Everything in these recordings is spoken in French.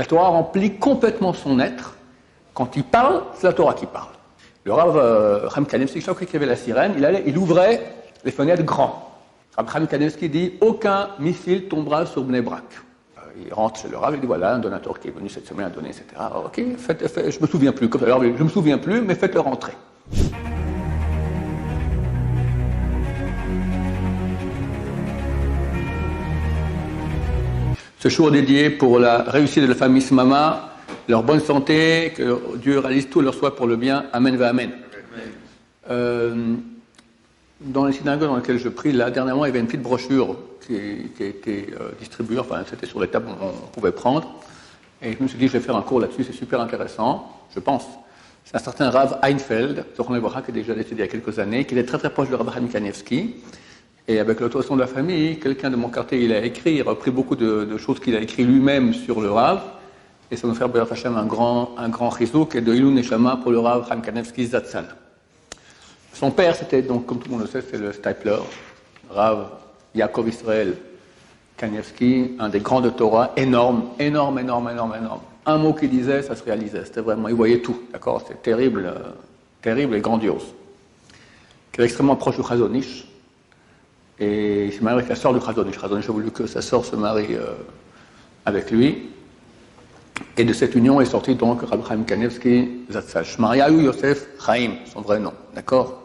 La Torah remplit complètement son être. Quand il parle, c'est la Torah qui parle. Le Rav Chaim Kanievski, chaque fois qu'il y avait la sirène, il ouvrait les fenêtres grands. Rav Chaim Kanievski dit « Aucun missile tombera sur Bnei Brak ». Il rentre chez le Rav, il dit « Voilà, un donateur qui est venu cette semaine a donné, etc. » Ok, je me souviens plus. Alors, je me souviens plus, mais faites-le rentrer. Ce jour dédié pour la réussite de la famille Smama, leur bonne santé, que Dieu réalise tous leurs souhaits pour le bien. Amen va Amen. Dans les synagogues dans lesquelles je prie, là, dernièrement, il y avait une petite brochure qui a été distribuée, enfin, c'était sur les tables qu'on pouvait prendre. Et je me suis dit, je vais faire un cours là-dessus, c'est super intéressant, je pense. C'est un certain Rav Einfeld, qui est déjà décédé il y a quelques années, qui est très très proche de Rav Chaim Kanievski. Et avec l'autorisation de la famille, quelqu'un de mon quartier, il a écrit, il a repris beaucoup de choses qu'il a écrit lui-même sur le Rav. Et ça nous fait B'ezrat Hashem un grand chizouk et de Ilun Neshama pour le Rav Chaim Kanievski Zatzal. Son père, c'était donc, comme tout le monde le sait, c'est le Stipler, Rav Yaakov Israël Kanievski, un des grands de Torah, énorme. Un mot qu'il disait, ça se réalisait. C'était vraiment, il voyait tout, d'accord? C'était terrible et grandiose. Qui est extrêmement proche du Chazon Ish. Et il s'est marié avec la sœur du Chazon Ish. Chazon Ish a voulu que sa sœur se marie avec lui. Et de cette union est sorti donc Rabbi Chaim Kanievski Zatzal. Shmariahu Yosef Chaim, son vrai nom, d'accord?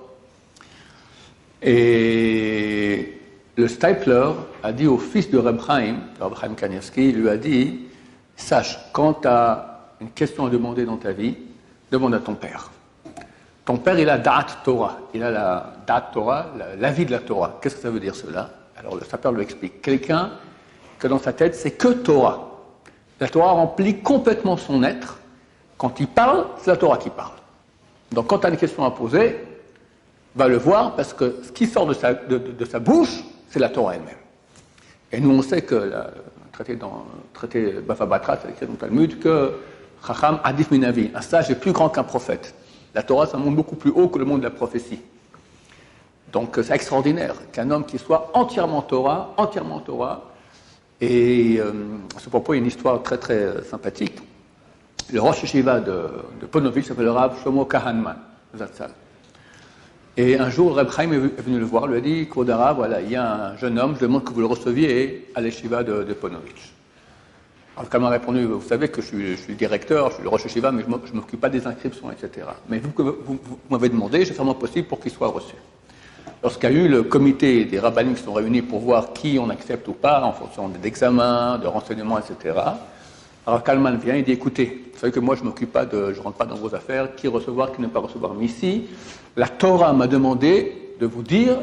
Et le Stipler a dit au fils de Rabbi Chaim Kanievski, il lui a dit, sache, quand tu as une question à demander dans ta vie, demande à ton père. Ton père, il a Da'at Torah. Il a la Da'at Torah, la vie de la Torah. Qu'est-ce que ça veut dire cela? Alors le Stipler lui explique. Quelqu'un que dans sa tête, c'est que Torah. La Torah remplit complètement son être. Quand il parle, c'est la Torah qui parle. Donc quand tu as une question à poser, va le voir parce que ce qui sort de sa bouche, c'est la Torah elle-même. Et nous, on sait que le traité Bava Batra, c'est écrit dans le Talmud, que Chacham Adif Minavi, un sage est plus grand qu'un prophète. La Torah, c'est un monde beaucoup plus haut que le monde de la prophétie. Donc c'est extraordinaire qu'un homme qui soit entièrement Torah, et à ce propos, il y a une histoire très très sympathique. Le Rosh Yeshiva de Ponovitch s'appelle le Rav Shlomo Kahanman, Zatzal. Et un jour, Reb Chaim est venu le voir, lui a dit, Kodara, voilà, il y a un jeune homme, je demande que vous le receviez à l'Yeshiva de Ponovitch. Alors, Kahanman a répondu, vous savez que je suis directeur, je suis le Rosh Yeshiva, mais je ne m'occupe pas des inscriptions, etc. Mais vous m'avez demandé, je vais faire mon possible pour qu'il soit reçu. Lorsqu'il y a eu le comité des rabbinim qui sont réunis pour voir qui on accepte ou pas, en fonction d'examens, de renseignements, etc., alors Kalman vient et dit, écoutez, vous savez que moi je ne m'occupe pas je ne rentre pas dans vos affaires, qui recevoir, qui ne pas recevoir. Mais ici, la Torah m'a demandé de vous dire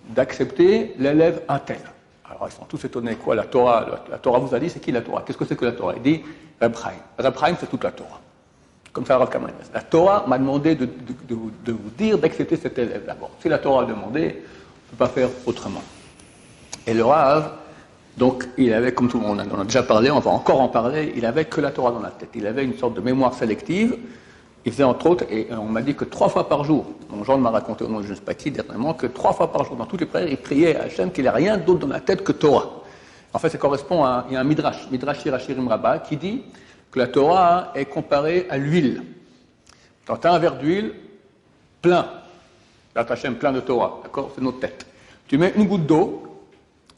d'accepter l'élève un tel. Alors ils sont tous étonnés, quoi, la Torah vous a dit, c'est qui la Torah? Qu'est-ce que c'est que la Torah? Il dit, Reb Chaim. Reb Chaim, c'est toute la Torah. Comme ça, Rav Kaman. La Torah m'a demandé de vous dire d'accepter cet élève-là. Bon, si la Torah a demandé, on ne peut pas faire autrement. Et le Rav, donc, il avait, comme tout le monde en a déjà parlé, on va encore en parler, il avait que la Torah dans la tête. Il avait une sorte de mémoire sélective. Il faisait entre autres, et on m'a dit que 3 fois par jour, mon Jean m'a raconté au nom de je ne sais pas qui dernièrement, que 3 fois par jour, dans toutes les prières, il priait à Hachem qu'il n'a rien d'autre dans la tête que Torah. En fait, ça correspond à un Midrash Shirachirim Rabbah, qui dit que la Torah est comparée à l'huile. Quand tu as un verre d'huile plein, là tu Hachem plein de Torah, d'accord? C'est notre tête. Tu mets une goutte d'eau,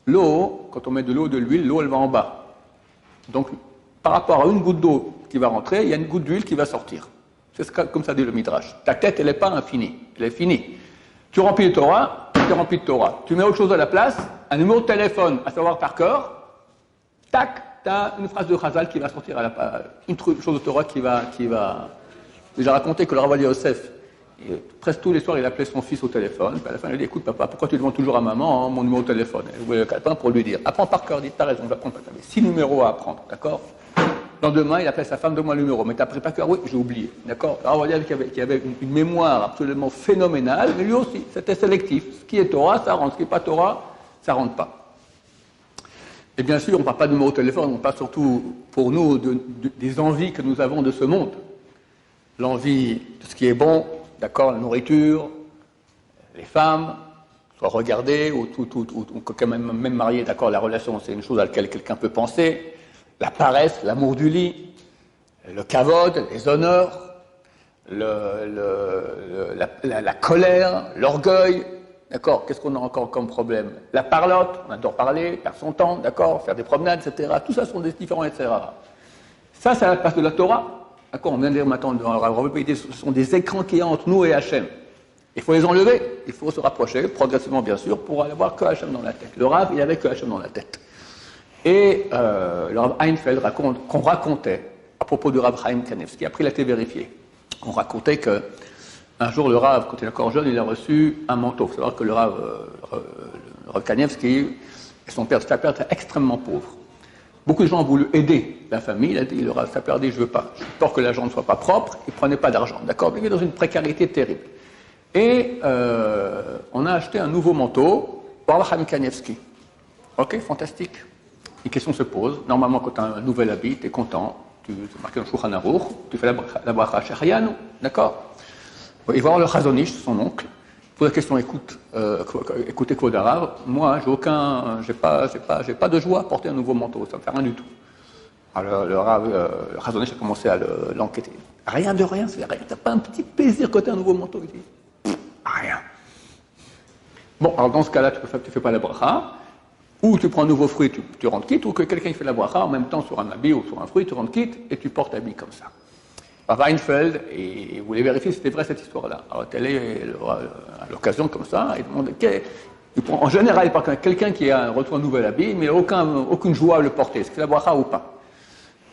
l'eau, quand on met de l'eau, de l'huile, l'eau elle va en bas. Donc par rapport à une goutte d'eau qui va rentrer, il y a une goutte d'huile qui va sortir. C'est comme ça dit le Midrash. Ta tête elle n'est pas infinie, elle est finie. Tu remplis de Torah, tu remplis de Torah. Tu mets autre chose à la place, un numéro de téléphone, à savoir par cœur, tac, tu as une phrase de Chazal qui va sortir une chose de Torah qui va. J'ai raconté que le Rav Yosef, presque tous les soirs, il appelait son fils au téléphone. Puis à la fin, il dit, écoute papa, pourquoi tu demandes toujours à maman mon numéro de téléphone? Il voulait le calepin pour lui dire, apprends par cœur, dis, t'as raison, je vais apprendre. Tu avais 6 numéros à apprendre, d'accord? Le lendemain, il appelle sa femme, donne-moi le numéro. Mais t'as appris par cœur? Oui, j'ai oublié, d'accord? Alors on va dire qu'il avait une mémoire absolument phénoménale, mais lui aussi, c'était sélectif. Ce qui est Torah, ça rentre. Ce qui n'est pas Torah, ça rentre pas. Et bien sûr, on ne parle pas de numéro de téléphone, on parle surtout pour nous des envies que nous avons de ce monde. L'envie de ce qui est bon, d'accord, la nourriture, les femmes, soit regardées, ou quand même mariées, d'accord, la relation c'est une chose à laquelle quelqu'un peut penser, la paresse, l'amour du lit, le kavod, les honneurs, la colère, l'orgueil. D'accord? Qu'est-ce qu'on a encore comme problème? La parlotte, on adore parler, perdre son temps, d'accord? Faire des promenades, etc. Tout ça sont des différents, etc. Ça, c'est à la place de la Torah. D'accord? On vient de dire maintenant dans le Rav, ce sont des écrans qu'il y a entre nous et Hachem. Il faut les enlever, il faut se rapprocher, progressivement bien sûr, pour avoir que Hachem dans la tête. Le Rav, il avait que Hachem dans la tête. Et le Rav Einfeld raconte, qu'on racontait, à propos du Rav Chaim Kanievski, après il a été vérifié, on racontait que un jour, le Rav, quand il est encore jeune, il a reçu un manteau. Il faut savoir que le Rav Kanievski et son père, sa père, étaient extrêmement pauvres. Beaucoup de gens ont voulu aider la famille. Il a dit, le Rav, sa père a dit, je veux pas. J'ai peur que l'argent ne soit pas propre. Il prenait pas d'argent, d'accord? Il est dans une précarité terrible. Et on a acheté un nouveau manteau pour Rav Chaim Kanievski. Ok, fantastique. Une question se pose. Normalement, quand tu as un nouvel habit, tu es content. Tu marques un Shulchan Aruch, tu fais la bracha Shehayanu, d'accord? Il va voir le Chazon Ish, son oncle, pose la question, écoutez Kvod Harav, moi j'ai pas de joie à porter un nouveau manteau, ça me fait rien du tout. Alors le Chazon Ish a commencé à l'enquêter. Rien de rien, c'est rien, t'as pas un petit plaisir quand t'as un nouveau manteau, il dit, rien. Bon, alors dans ce cas-là, tu fais pas la bracha, ou tu prends un nouveau fruit, tu rentres quitte, ou que quelqu'un fait la bracha en même temps sur un habit ou sur un fruit, tu rentres quitte, et tu portes l'habit comme ça. Reinfeld, et vous voulez vérifier si c'était vrai cette histoire-là. Alors, elle est à l'occasion comme ça, il demande, en général, il parle de quelqu'un qui a reçu un nouvel habit, mais aucune joie à le porter. Est-ce que c'est la bracha ou pas?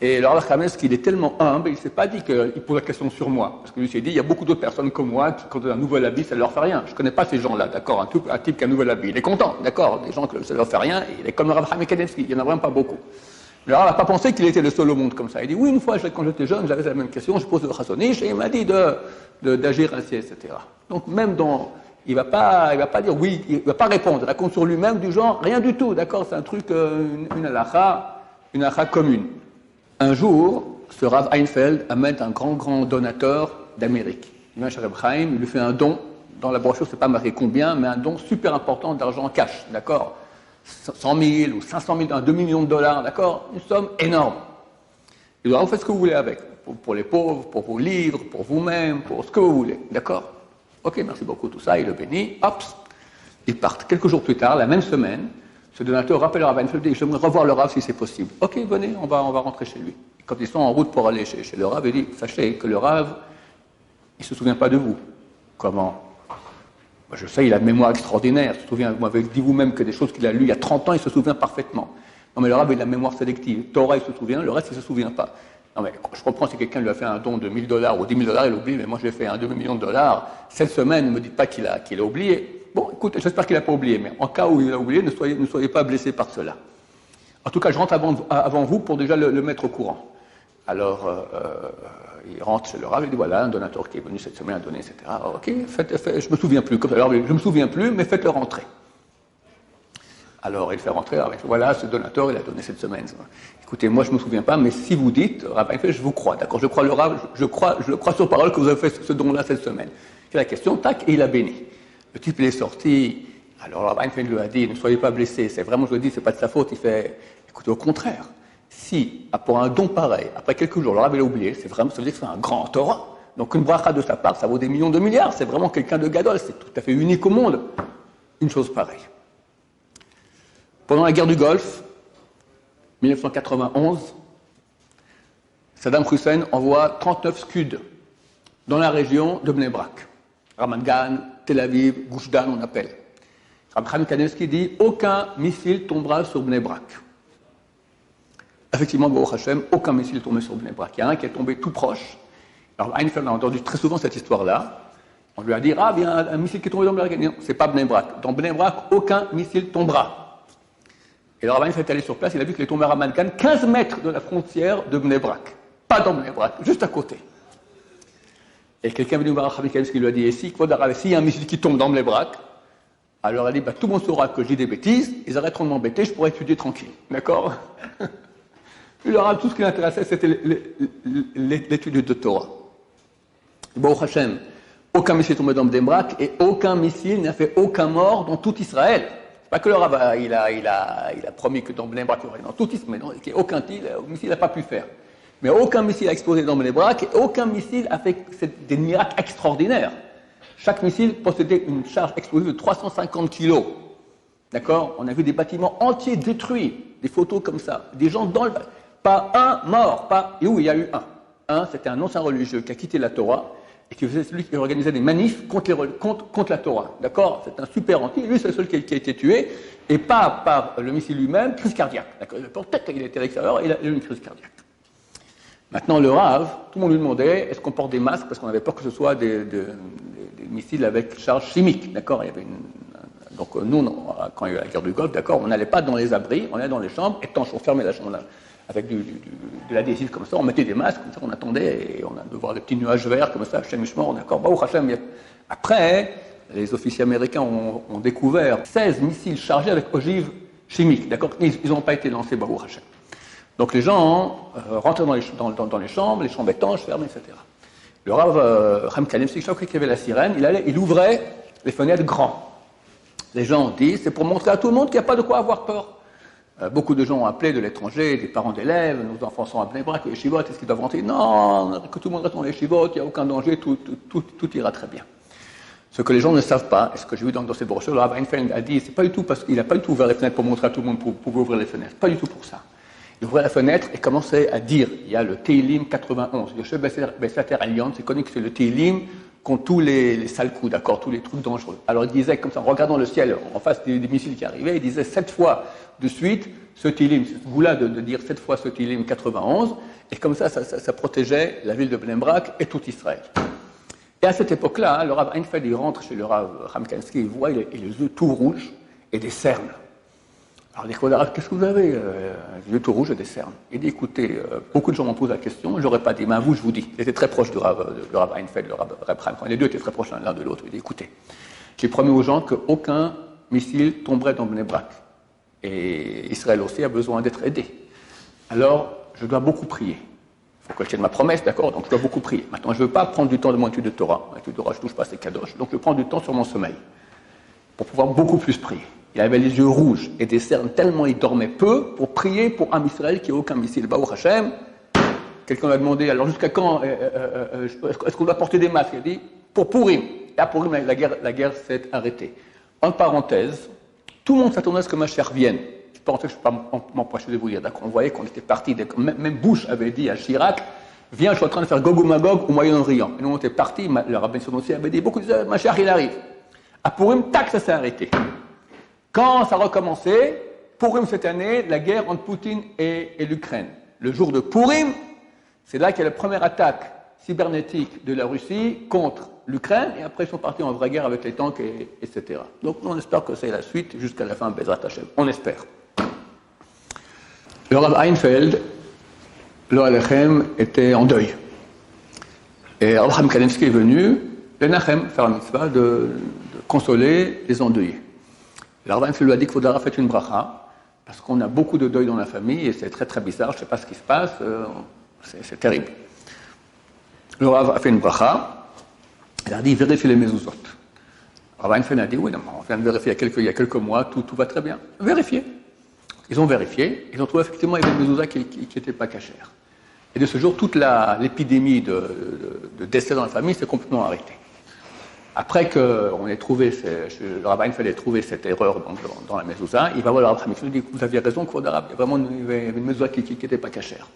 Et le Rav Kamenski, il est tellement humble, il ne s'est pas dit qu'il pose la question sur moi. Parce que lui s'est dit, il y a beaucoup d'autres personnes comme moi qui, quand ils ont un nouvel habit, ça ne leur fait rien. Je ne connais pas ces gens-là, d'accord? Un type qui a un nouvel habit, il est content, d'accord? Des gens que ça ne leur fait rien, il est comme le Rav Kamenski, il n'y en a vraiment pas beaucoup. Le Rav n'a pas pensé qu'il était le seul au monde comme ça. Il dit, oui, une fois, quand j'étais jeune, j'avais la même question, je pose le Chazon Ish, et il m'a dit d'agir ainsi, etc. Donc, même il va pas dire oui, il va pas répondre. Il raconte sur lui-même du genre, rien du tout, d'accord? C'est un truc, une halakha commune. Un jour, ce Rav Einfeld amène un grand donateur d'Amérique. Il vient chez Reb Chaim, il lui fait un don. Dans la brochure, c'est pas marqué combien, mais un don super important d'argent en cash, d'accord? 100 000 ou 500 000, 2 millions de dollars, d'accord? Une somme énorme. Il doit, vous faites ce que vous voulez avec. Pour les pauvres, pour vos livres, pour vous-même, pour ce que vous voulez, d'accord? Ok, merci beaucoup, tout ça, il le bénit, hop, ils partent. Quelques jours plus tard, la même semaine, ce donateur rappelle le Rav Einfeld et dit, j'aimerais revoir le Rav si c'est possible. Ok, venez, on va rentrer chez lui. Et quand ils sont en route pour aller chez le Rav, il dit, sachez que le Rav, il ne se souvient pas de vous. Comment? Je sais, il a une mémoire extraordinaire. Vous m'avez dit vous-même que des choses qu'il a lues il y a 30 ans, il se souvient parfaitement. Non, mais le Rav, il a une mémoire sélective. Torah, il se souvient, le reste, il ne se souvient pas. Non, mais je comprends si quelqu'un lui a fait un don de $1000 ou $10 000, il oublie, mais moi, j'ai fait un $2 millions. Cette semaine, ne me dites pas qu'il a oublié. Bon, écoutez, j'espère qu'il n'a pas oublié, mais en cas où il a oublié, ne soyez pas blessés par cela. En tout cas, je rentre avant vous pour déjà le mettre au courant. Alors, il rentre chez le Rav, il dit voilà, un donateur qui est venu cette semaine a donné, etc. Alors, ok, je me souviens plus. Alors, je me souviens plus, mais faites-le rentrer. Alors, il fait rentrer, alors, voilà, ce donateur, il a donné cette semaine. Écoutez, moi, je me souviens pas, mais si vous dites, Rav, je vous crois, d'accord, je crois le Rav, je crois sur parole que vous avez fait ce don-là cette semaine. C'est la question, tac, et il a béni. Le type, il est sorti. Alors, Rav Einfeld lui a dit, ne soyez pas blessés. C'est vraiment, je le dis, c'est pas de sa faute. Il fait, écoutez, au contraire. Si, pour un don pareil, après quelques jours, le Rav l'a oublié, c'est vraiment, ça veut dire que c'est un grand Torah. Donc une bracha de sa part, ça vaut des millions de milliards. C'est vraiment quelqu'un de gadol, c'est tout à fait unique au monde. Une chose pareille. Pendant la guerre du Golfe, 1991, Saddam Hussein envoie 39 Scuds dans la région de Bnei Brak. Ramat Gan, Tel Aviv, Gush Dan, on appelle. Rav Chaim Kanievski dit aucun missile tombera sur Bnei Brak. Effectivement, Baruch Hashem, aucun missile est tombé sur Bnei Brak. Il y a un qui est tombé tout proche. Alors, Einfeld a entendu très souvent cette histoire-là. On lui a dit, il y a un missile qui est tombé dans Bnei Brak. Non, c'est pas Bnei Brak. Dans Bnei Brak, aucun missile tombera. Et alors, Einfeld est allé sur place, il a vu qu'il est tombé à Ramat Gan, 15 mètres de la frontière de Bnei Brak. Pas dans Bnei Brak, juste à côté. Et quelqu'un est venu voir Rav Kanievski qui lui a dit, s'il y a un missile qui tombe dans Bnei Brak, alors elle a dit, tout le monde saura que je dis des bêtises, ils arrêteront de m'embêter, je pourrai étudier tranquille. D'accord? Le Rav, tout ce qui l'intéressait, c'était l'étude de Torah. Baruch Hashem, aucun missile est tombé dans Bnei Brak et aucun missile n'a fait aucun mort dans tout Israël. C'est pas que le Rav, il a promis que dans Bnei Brak, il y aurait dans tout Israël, mais non, aucun missile n'a pas pu faire. Mais aucun missile a explosé dans Bnei Brak et aucun missile a fait des miracles extraordinaires. Chaque missile possédait une charge explosive de 350 kilos. D'accord? On a vu des bâtiments entiers détruits, des photos comme ça, des gens dans le... Pas un mort, pas... Et où il y a eu un? C'était un ancien religieux qui a quitté la Torah et qui faisait celui qui organisait des manifs contre la Torah. D'accord? C'est un super anti. Lui, c'est le seul qui a été tué, et pas par le missile lui-même, crise cardiaque. D'accord? Peut-être qu'il était à l'extérieur, il a eu une crise cardiaque. Maintenant, le Rav, tout le monde lui demandait est-ce qu'on porte des masques parce qu'on avait peur que ce soit des missiles avec charge chimique. D'accord? Il y avait Donc nous, quand il y a eu la guerre du Golfe, d'accord, on n'allait pas dans les abris, on allait dans les chambres, étanches, on fermait la chambre là, avec de l'adhésif comme ça, on mettait des masques, comme ça on attendait, et on a de voir des petits nuages verts comme ça, Hashem Mishmor, d'accord, Baruch Hashem. Après, les officiers américains ont découvert 16 missiles chargés avec ogives chimiques, d'accord, ils n'ont pas été lancés, Baruch Hashem. Donc les gens rentraient dans les chambres étanches, fermées, etc. Le Rav Chaim Kanievsky, chaque fois qu'il y avait la sirène, il ouvrait les fenêtres grands. Les gens ont dit, c'est pour montrer à tout le monde qu'il n'y a pas de quoi avoir peur. Beaucoup de gens ont appelé de l'étranger, des parents d'élèves, nos enfants sont à Bnei Brak, les yeshivot, est-ce qu'ils doivent rentrer? Non, que tout le monde reste dans les yeshivot, il n'y a aucun danger, tout ira très bien. Ce que les gens ne savent pas, et ce que j'ai vu dans cette brochure, le Rav Einfeld a dit, c'est pas du tout parce qu'il n'a pas du tout ouvert les fenêtres pour montrer à tout le monde pour ouvrir les fenêtres, pas du tout pour ça. Il ouvrait la fenêtre et commençait à dire, il y a le Teilim 91, le Sheb Besater Allion, c'est connu que c'est le Teilim contre tous les sales coups, d'accord, tous les trucs dangereux. Alors il disait comme ça, en regardant le ciel, en face des missiles qui arrivaient, il disait 7 fois de suite ce Teilim, ce goût-là de dire 7 fois ce Teilim 91, et comme ça protégeait la ville de Bnei Brak et tout Israël. Et à cette époque-là, le Rav Einfeld, il rentre chez le Rav Chaim Kanievsky, il voit, il a les yeux tout rouges et des cernes. Alors il dit, qu'est-ce que vous avez? Les yeux tout rouges et des cernes. Il dit, écoutez, beaucoup de gens m'ont posé la question, je n'aurais pas dit, mais à vous, je vous dis. Il était très proche du Rav Einfeld, le Rav Chaim. Les deux étaient très proches l'un de l'autre. Il dit, écoutez, j'ai promis aux gens qu'aucun missile tomberait dans Bnei Brak. Et Israël aussi a besoin d'être aidé. Alors, je dois beaucoup prier. Il faut que je tienne ma promesse, d'accord? Donc je dois beaucoup prier. Maintenant, je ne veux pas prendre du temps de mon étude de Torah. L'étude de Torah, je ne touche pas, c'est kadosh. Donc je prends du temps sur mon sommeil pour pouvoir beaucoup plus prier. Il avait les yeux rouges et des cernes tellement il dormait peu pour prier pour un Israël qui n'a aucun missile. Baruch Hashem. Quelqu'un m'a demandé, alors jusqu'à quand est-ce qu'on doit porter des masques? Il a dit, pour Purim. Et à Purim, la guerre s'est arrêtée. En parenthèse, tout le monde s'attendait à ce que Mashiach vienne. Parenthèse, je ne peux pas m'empêcher de vous dire. D'accord, on voyait qu'on était parti, même Bush avait dit à Chirac, viens, je suis en train de faire Gog ou Magog au Moyen-Orient. Et nous, on était partis, le rabbin Sonossi avait dit, beaucoup disaient, Mashiach, il arrive. À Purim, tac, ça s'est arrêté. Quand ça a recommencé, Purim cette année, la guerre entre Poutine et l'Ukraine. Le jour de Purim, c'est là qu'il y a la première attaque cybernétique de la Russie contre l'Ukraine, et après ils sont partis en vraie guerre avec les tanks, etc. Donc nous, on espère que c'est la suite jusqu'à la fin, Bezrat Hashem. On espère. Le Rav Einfeld, le Alechem, était en deuil. Et Rav Chaim Kanievsky est venu, le Nachem, faire la mitzvah, de consoler les endeuillés. Le Rav Einfeld lui a dit qu'il faudra faire une bracha, parce qu'on a beaucoup de deuil dans la famille, et c'est très très bizarre, je ne sais pas ce qui se passe, c'est terrible. Le Rav a fait une bracha, il a dit vérifiez les mezuzot. Rav Einfeld a dit oui, non, on vient de vérifier il y a quelques mois, tout va très bien. Vérifiez. Ils ont vérifié, ils ont trouvé effectivement qu'il y avait des mezuzahs qui n'étaient pas cachères. Et de ce jour, toute l'épidémie de décès dans la famille s'est complètement arrêtée. Après qu'on ait trouvé, le Rav Einfeld ait trouvé cette erreur dans la mezuzah, il va voir le Rav Chaim Kanievsky, il dit vous aviez raison, il y avait vraiment une mezuzah qui n'était pas cachère.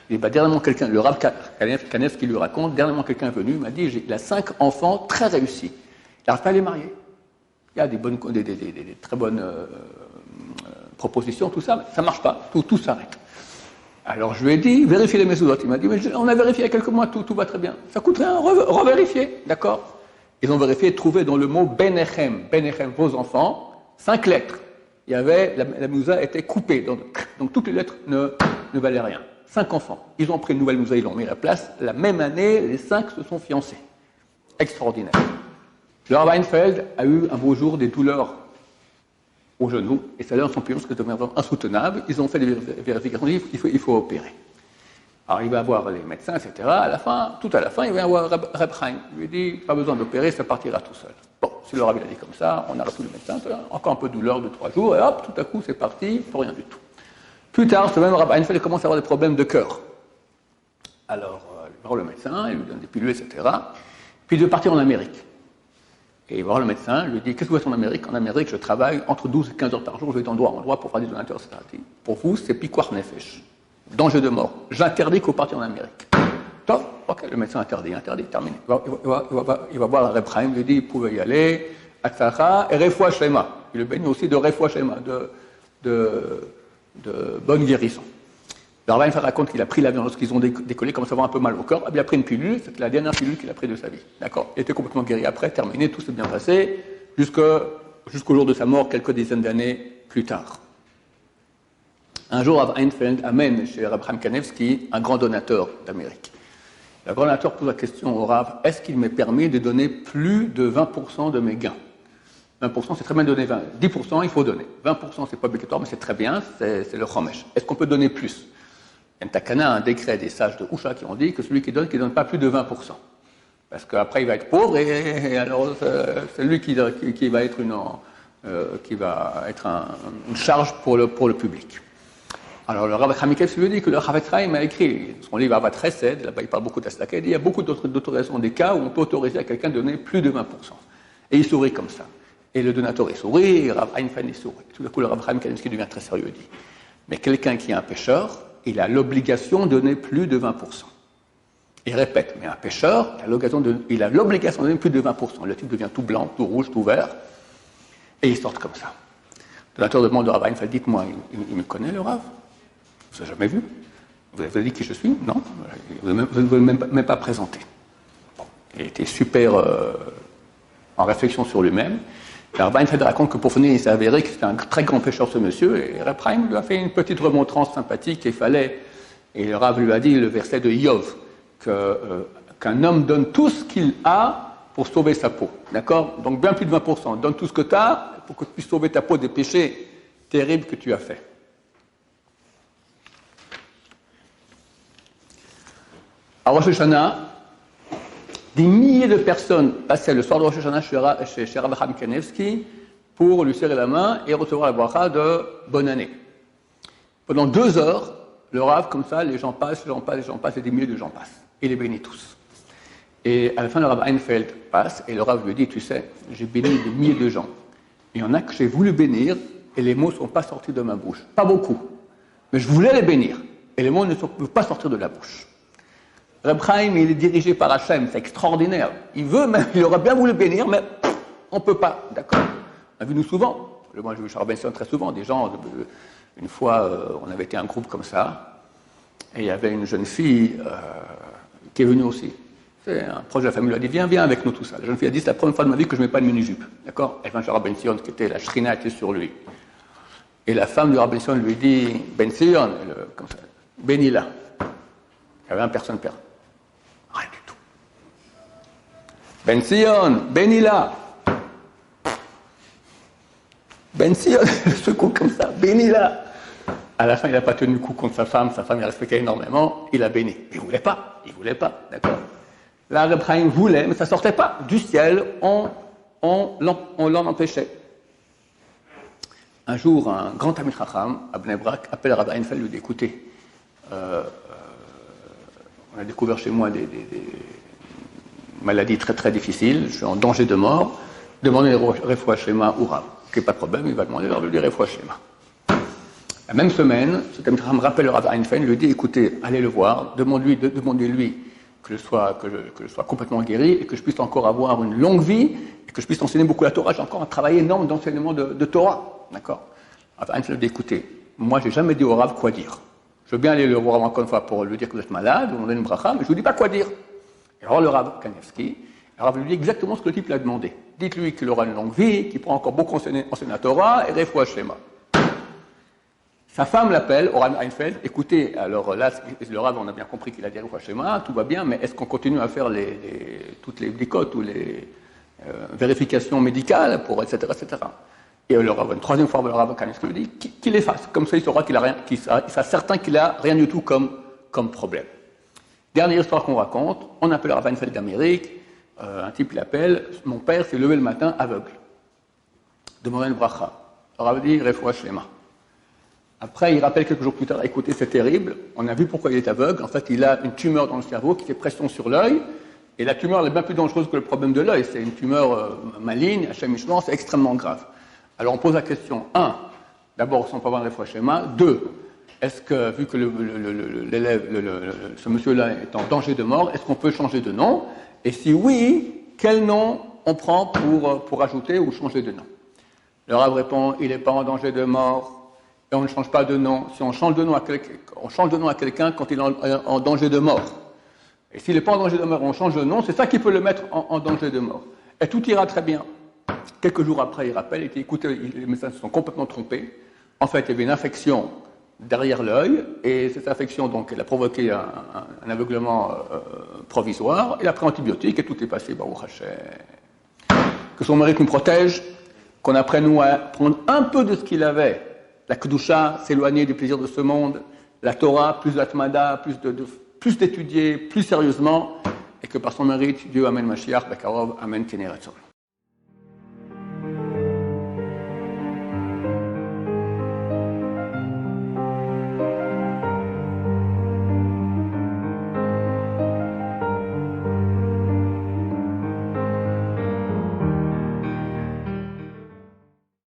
Et dernièrement, le Rav Kanievsky lui raconte, dernièrement quelqu'un est venu, il m'a dit, il a 5 enfants très réussis. Il n'arrive pas à les marier. Il y a des très bonnes propositions, tout ça, mais ça ne marche pas, tout s'arrête. Alors je lui ai dit, vérifiez les mezuzot. Il m'a dit, mais on a vérifié il y a quelques mois, tout va très bien. Ça coûte rien, revérifier, d'accord? Ils ont vérifié, trouvé dans le mot Benechem, vos enfants, 5 lettres. Il y avait, la mezuzah était coupée, donc toutes les lettres ne valaient rien. 5 enfants. Ils ont pris une nouvelle mezuzah, ils l'ont mis à la place. La même année, les 5 se sont fiancés. Extraordinaire. Le Rav Einfeld a eu un beau jour des douleurs au genou, et ça leur sont plus parce que ça devient insoutenable. Ils ont fait des vérifications, il faut opérer. Alors il va voir les médecins, etc. Tout à la fin, il va voir Reb Chaim. Il lui dit, pas besoin d'opérer, ça partira tout seul. Bon, si le Rav a dit comme ça, on arrête tous les médecins, encore un peu de douleur de 3 jours, et hop, tout à coup, c'est parti, pour rien du tout. Plus tard, ce même Rav Einfeld commence à avoir des problèmes de cœur. Alors, il va voir le médecin, il lui donne des pilules, etc. Puis il veut partir en Amérique. Et il va voir le médecin, il lui dit, qu'est-ce que vous faites en Amérique? En Amérique, je travaille entre 12 et 15 heures par jour, je vais d'endroit en endroit pour faire des donateurs, etc. Pour vous, c'est piquoir nefesh. Danger de mort. J'interdis que vous partiez en Amérique. Top, ok, le médecin interdit, terminé. Il va voir Reb Chaim, il lui dit, vous pouvez y aller, Atzlacha et Refoua Shlema. Il le bénit aussi de Refoua Shlema, de bonne guérison. Alors là, il raconte qu'il a pris l'avion lorsqu'ils ont décollé, comme ça va un peu mal au corps. Il a pris une pilule, c'était la dernière pilule qu'il a prise de sa vie. D'accord? Il était complètement guéri après, terminé, tout s'est bien passé, jusqu'au jour de sa mort, quelques dizaines d'années plus tard. Un jour, Rav Einfeld amène chez Reb Chaim Kanevsky un grand donateur d'Amérique. Le grand donateur pose la question au Rav, est-ce qu'il m'est permis de donner plus de 20% de mes gains? 20%, c'est très bien de donner 20. 10%, il faut donner. 20%, c'est pas obligatoire, mais c'est très bien, c'est le chomesh. Est-ce qu'on peut donner plus? Il y a un takana, un décret des sages de Houcha qui ont dit que celui qui donne pas plus de 20%. Parce qu'après, il va être pauvre et alors c'est lui qui va être une charge pour le public. Alors le Rav Chaim lui dit que le Chavetz Chaim a écrit son livre Avat Chesed, là-bas il parle beaucoup d'Aslaka, il dit il y a beaucoup d'autorisations des cas où on peut autoriser à quelqu'un de donner plus de 20%. Et il sourit comme ça. Et le donateur il sourit, Rav Einfeld il sourit. Tout d'un coup le Rav Chaim Kanevsky devient très sérieux et dit mais quelqu'un qui est un pécheur, il a l'obligation de donner plus de 20%. Il répète, mais un pécheur, il a l'obligation de donner plus de 20%. Le type devient tout blanc, tout rouge, tout vert, et il sort comme ça. Le donateur demande au Rav Einfeld, dites-moi, il me connaît le Rav? Vous n'avez jamais vu? Vous avez dit qui je suis? Non? Vous ne vous même pas présenté. Bon. Il était super en réflexion sur lui-même. Rav Einfeld raconte que pour finir, il s'est avéré que c'était un très grand pécheur ce monsieur, et Reb Chaim lui a fait une petite remontrance sympathique, et le Rav lui a dit le verset de Yov, qu'un homme donne tout ce qu'il a pour sauver sa peau. D'accord? Donc bien plus de 20%. Donne tout ce que tu as pour que tu puisses sauver ta peau des péchés terribles que tu as faits. À Rosh Hashanah, des milliers de personnes passaient le soir de Rosh Hashanah chez Rav Chaim Kanevsky pour lui serrer la main et recevoir la bracha de bonne année. Pendant 2 heures, le Rav, comme ça, les gens passent, et des milliers de gens passent. Il les bénit tous. Et à la fin, le Rav Einfeld passe, et le Rav lui dit, tu sais, j'ai béni des milliers de gens. Il y en a que j'ai voulu bénir, et les mots ne sont pas sortis de ma bouche. Pas beaucoup. Mais je voulais les bénir, et les mots ne peuvent pas sortir de la bouche. Reb Chaim, il est dirigé par Hachem, c'est extraordinaire. Il aurait bien voulu bénir, mais on ne peut pas, d'accord? On a vu nous souvent, moi j'ai vu Charles Benson très souvent, des gens, une fois, on avait été un groupe comme ça, et il y avait une jeune fille qui est venue aussi. C'est un proche de la famille, il a dit, viens avec nous tout ça. La jeune fille a dit, c'est la première fois de ma vie que je ne mets pas de mini-jupe, d'accord? Et quand Charles Benson, qui était la shrina, était sur lui. Et la femme de Rabbi Benson lui dit, Benson, comme ça, bénis-la. Il y avait personne perd. Rien du tout. Ben Sion, bénis-la. Ben Sion, le secours comme ça, bénis-la. À la fin, il n'a pas tenu le coup contre sa femme il respectait énormément, il a béni. Il ne voulait pas, d'accord. Là, Reb Chaim voulait, mais ça ne sortait pas. Du ciel, on l'en empêchait. Un jour, un grand Talmid Chacham, à Bnei Brak, appelle Rav Einfeld, lui dit, écoutez, on a découvert chez moi des maladies très très difficiles, je suis en danger de mort, demandez Refoua Shlema ou Rav. Ok, pas de problème, il va demander le Refoua Shlema. La même semaine, ce Talmid Chacham rappelle le Rav Einfeld, lui dit, écoutez, allez le voir, demandez-lui que je sois complètement guéri et que je puisse encore avoir une longue vie et que je puisse enseigner beaucoup la Torah. J'ai encore un travail énorme d'enseignement de Torah. D'accord? Rav Einfeld lui dit, écoutez, moi j'ai jamais dit au Rav quoi dire. Je veux bien aller le voir encore une fois pour lui dire que vous êtes malade, vous me donnez une bracha, mais je ne vous dis pas quoi dire. Et alors le Rav Kanevsky, le Rav lui dit exactement ce que le type lui a demandé. Dites-lui qu'il aura une longue vie, qu'il pourra encore beaucoup enseigner la Torah et Refoua Shlema. Sa femme l'appelle, au Rav Einfeld, écoutez, alors là, le Rav, on a bien compris qu'il a dit Refoua Shlema, tout va bien, mais est-ce qu'on continue à faire toutes les bdicotes ou les vérifications médicales pour etc. Et le Rav, une troisième fois, le Rav Kanevsky lui dit qu'il les fasse. Comme ça, il saura qu'il sera certain qu'il n'a rien du tout comme problème. Dernière histoire qu'on raconte, on appelle le Rav Einfeld d'Amérique. Un type l'appelle, mon père s'est levé le matin aveugle. Demandez une bracha. Le Rav dit Refoua Shlema. Après, il rappelle quelques jours plus tard, écoutez, c'est terrible, on a vu pourquoi il est aveugle. En fait, il a une tumeur dans le cerveau qui fait pression sur l'œil. Et la tumeur elle est bien plus dangereuse que le problème de l'œil. C'est une tumeur maligne, Hachem Michelin, c'est extrêmement grave. Alors on pose la question, 1, d'abord, si on peut avoir les fois schéma. 2, est-ce que, vu que ce monsieur-là est en danger de mort, est-ce qu'on peut changer de nom? Et si oui, quel nom on prend pour ajouter ou changer de nom? Le Rav répond, il n'est pas en danger de mort et on ne change pas de nom. Si on change de nom à quelqu'un, on change de nom à quelqu'un quand il est en danger de mort. Et s'il n'est pas en danger de mort, on change de nom, c'est ça qui peut le mettre en danger de mort. Et tout ira très bien. Quelques jours après, il rappelle, il dit, écoutez, les médecins se sont complètement trompés. En fait, il y avait une infection derrière l'œil, et cette infection, donc, elle a provoqué un aveuglement provisoire. Il a pris antibiotiques et tout est passé, Baruch Hashem. Que son mérite nous protège, qu'on apprenne nous à prendre un peu de ce qu'il avait. La Kedusha, s'éloigner du plaisir de ce monde, la Torah, plus l'Atmada, plus d'étudier, plus sérieusement, et que par son mérite, Dieu amène Mashiach, Bekarov, amène Keneretzon.